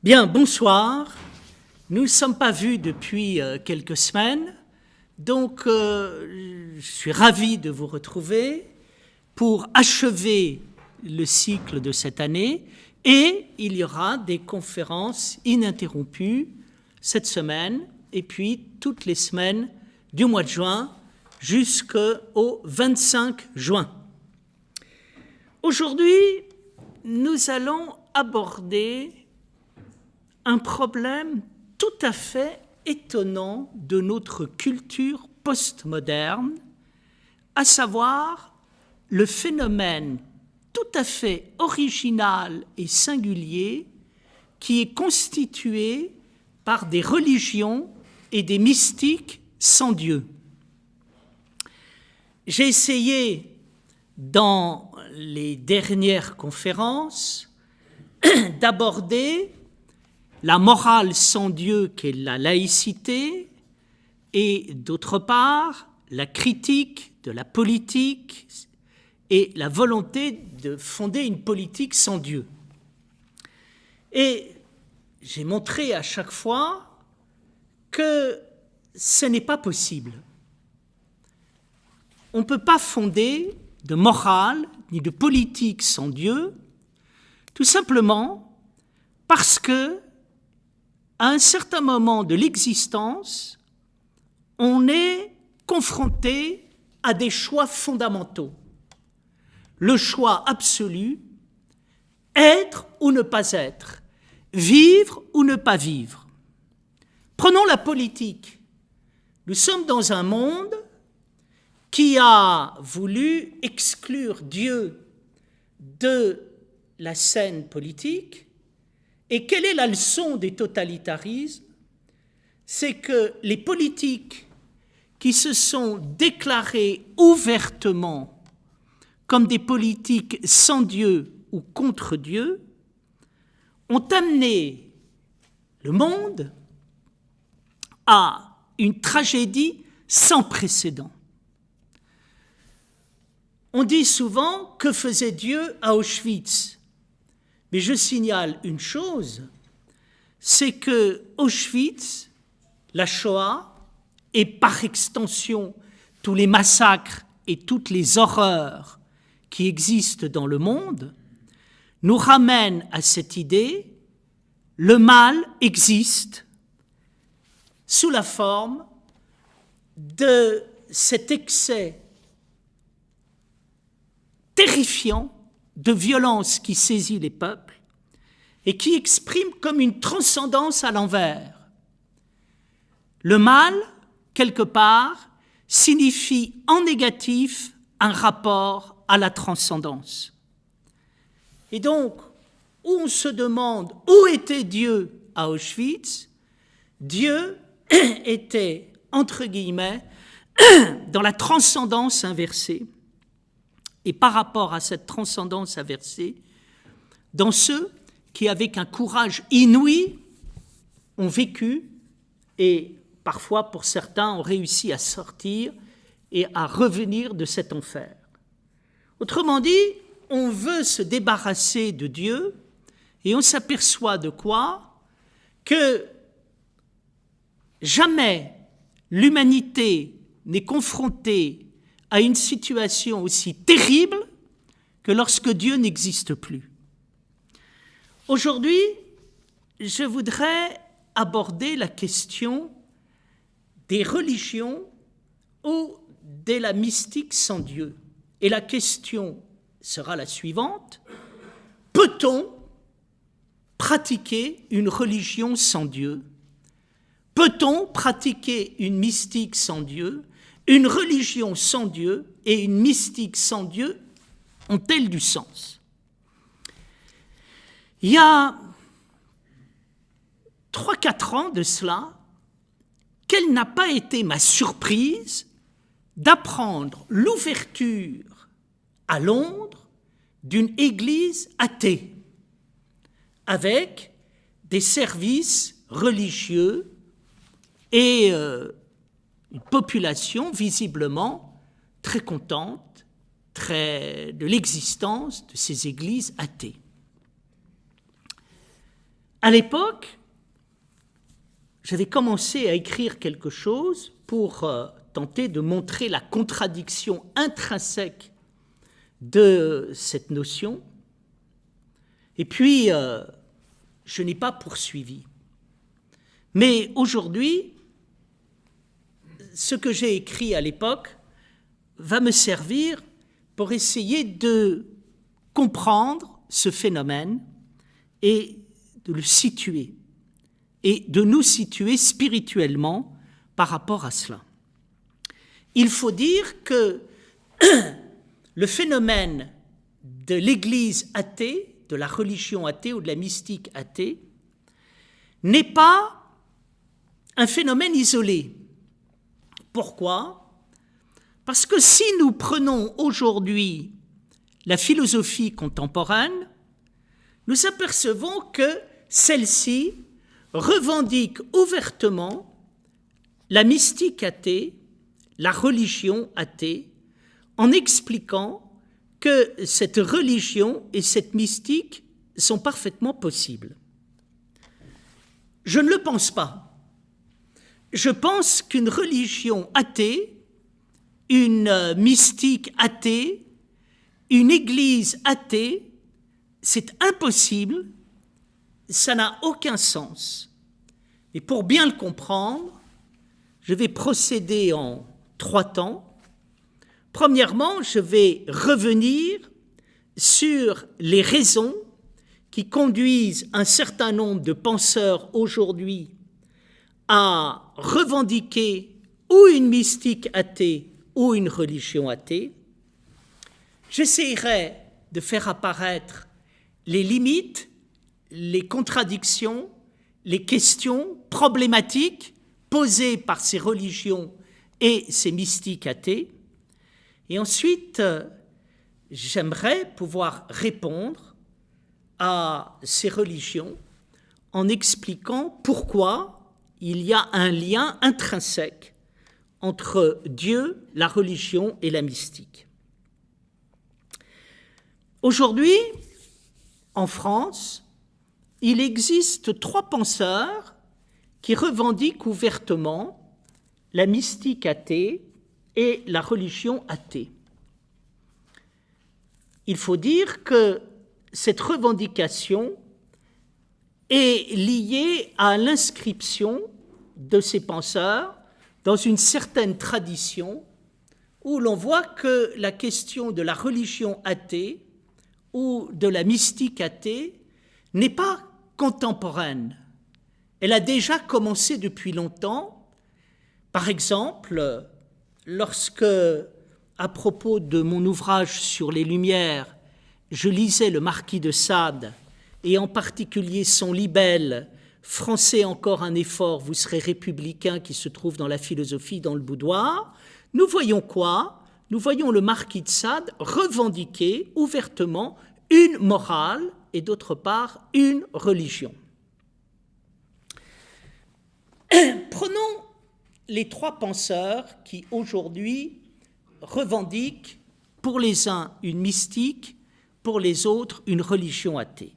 Bien, bonsoir. Nous ne sommes pas vus depuis quelques semaines, donc je suis ravi de vous retrouver pour achever le cycle de cette année et il y aura des conférences ininterrompues cette semaine et puis toutes les semaines du mois de juin jusqu'au 25 juin. Aujourd'hui, nous allons aborder un problème tout à fait étonnant de notre culture postmoderne, à savoir le phénomène tout à fait original et singulier qui est constitué par des religions et des mystiques sans Dieu. J'ai essayé, dans les dernières conférences, d'aborder la morale sans Dieu qu'est la laïcité et d'autre part la critique de la politique et la volonté de fonder une politique sans Dieu. Et j'ai montré à chaque fois que ce n'est pas possible. On ne peut pas fonder de morale ni de politique sans Dieu, tout simplement parce que à un certain moment de l'existence, on est confronté à des choix fondamentaux. Le choix absolu, être ou ne pas être, vivre ou ne pas vivre. Prenons la politique. Nous sommes dans un monde qui a voulu exclure Dieu de la scène politique. Et quelle est la leçon des totalitarismes? C'est que les politiques qui se sont déclarés ouvertement comme des politiques sans Dieu ou contre Dieu ont amené le monde à une tragédie sans précédent. On dit souvent « Que faisait Dieu à Auschwitz ?» Mais je signale une chose, c'est que Auschwitz, la Shoah, et par extension tous les massacres et toutes les horreurs qui existent dans le monde, nous ramènent à cette idée, le mal existe sous la forme de cet excès terrifiant de violence qui saisit les peuples et qui exprime comme une transcendance à l'envers. Le mal, quelque part, signifie en négatif un rapport à la transcendance. Et donc, où on se demande où était Dieu à Auschwitz, Dieu était, entre guillemets, dans la transcendance inversée. Et par rapport à cette transcendance inversée, dans ceux qui, avec un courage inouï, ont vécu et parfois, pour certains, ont réussi à sortir et à revenir de cet enfer. Autrement dit, on veut se débarrasser de Dieu et on s'aperçoit de quoi? Que jamais l'humanité n'est confrontée à une situation aussi terrible que lorsque Dieu n'existe plus. Aujourd'hui, je voudrais aborder la question des religions ou de la mystique sans Dieu. Et la question sera la suivante. Peut-on pratiquer une religion sans Dieu? Peut-on pratiquer une mystique sans Dieu? Une religion sans Dieu et une mystique sans Dieu ont-elles du sens? Il y a 3-4 ans de cela, quelle n'a pas été ma surprise d'apprendre l'ouverture à Londres d'une église athée avec des services religieux et une population visiblement très contente de l'existence de ces églises athées. À l'époque, j'avais commencé à écrire quelque chose pour tenter de montrer la contradiction intrinsèque de cette notion. Et puis, je n'ai pas poursuivi. Mais aujourd'hui, ce que j'ai écrit à l'époque va me servir pour essayer de comprendre ce phénomène et de le situer, et de nous situer spirituellement par rapport à cela. Il faut dire que le phénomène de l'Église athée, de la religion athée ou de la mystique athée, n'est pas un phénomène isolé. Pourquoi ? Parce que si nous prenons aujourd'hui la philosophie contemporaine, nous apercevons que celle-ci revendique ouvertement la mystique athée, la religion athée, en expliquant que cette religion et cette mystique sont parfaitement possibles. Je ne le pense pas. Je pense qu'une religion athée, une mystique athée, une église athée, c'est impossible, ça n'a aucun sens. Et pour bien le comprendre, je vais procéder en 3 temps. Premièrement, je vais revenir sur les raisons qui conduisent un certain nombre de penseurs aujourd'hui à revendiquer ou une mystique athée ou une religion athée. J'essaierai de faire apparaître les limites, les contradictions, les questions problématiques posées par ces religions et ces mystiques athées. Et ensuite, j'aimerais pouvoir répondre à ces religions en expliquant pourquoi il y a un lien intrinsèque entre Dieu, la religion et la mystique. Aujourd'hui, en France, il existe 3 penseurs qui revendiquent ouvertement la mystique athée et la religion athée. Il faut dire que cette revendication est liée à l'inscription de ces penseurs dans une certaine tradition où l'on voit que la question de la religion athée ou de la mystique athée n'est pas contemporaine. Elle a déjà commencé depuis longtemps. Par exemple, lorsque, à propos de mon ouvrage sur les Lumières, je lisais le Marquis de Sade, et en particulier son libelle « Français encore un effort, vous serez républicain » qui se trouve dans la philosophie, dans le boudoir, nous voyons quoi ? Nous voyons le Marquis de Sade revendiquer ouvertement une morale et d'autre part une religion. Prenons les 3 penseurs qui aujourd'hui revendiquent pour les uns une mystique, pour les autres une religion athée.